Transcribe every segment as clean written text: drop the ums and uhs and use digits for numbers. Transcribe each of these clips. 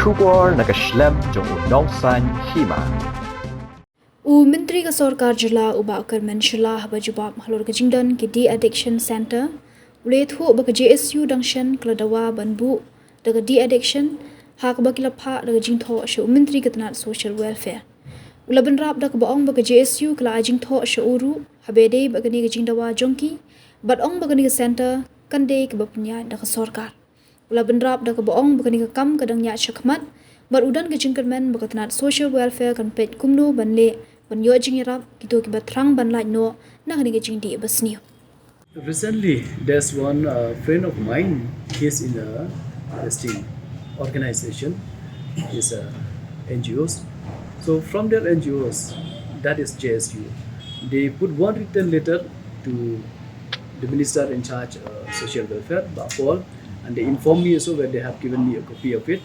Shubor nakaslem jong unong san Hima. Myntri ka sarkar jila uba akar menshila haba jubab halor ka jingdan ki de-addiction center ulet hu ba ka JSU dangshan kala Dawa banbu daga de-addiction hak ba kila pha daga Jingthoh shu Myntri ka tanat social welfare ulaban rap daga ba ong ba ka JSU kala Jingthoh shu uru habede ba ka ni ka jingdawa jongki bat ong ba ka ni ka center kande ka ba punya daga sarkar ulaban rap daga ba ong ba ka ni ka kam kadang nya shakmat bat udan ka jingkan men ba ka tanat social welfare kan pet kumno banle ban yo jing rap kito ki batrang ban like no na ni ke jing di basni. Recently, there's one friend of mine. He's in a testing organization. He's a NGOs. So from their NGOs, that is JSU, they put one written letter to the minister in charge social welfare, Paul, and they informed me also where they have given me a copy of it.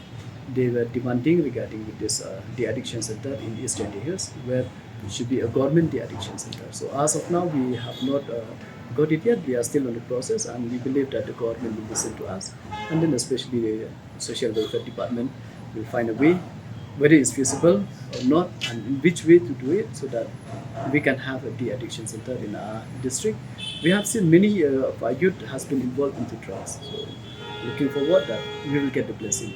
They were demanding regarding with this de-addiction center in Eastern Hills, where it should be a government de-addiction center. So as of now, we have not got it yet. We are still on the process, and we believe that the government will listen to us, and then especially the social welfare department will find a way, whether it's feasible or not, and in which way to do it, so that we can have a de-addiction center in our district. We have seen many of our youth has been involved into drugs. So looking forward that we will get the blessing.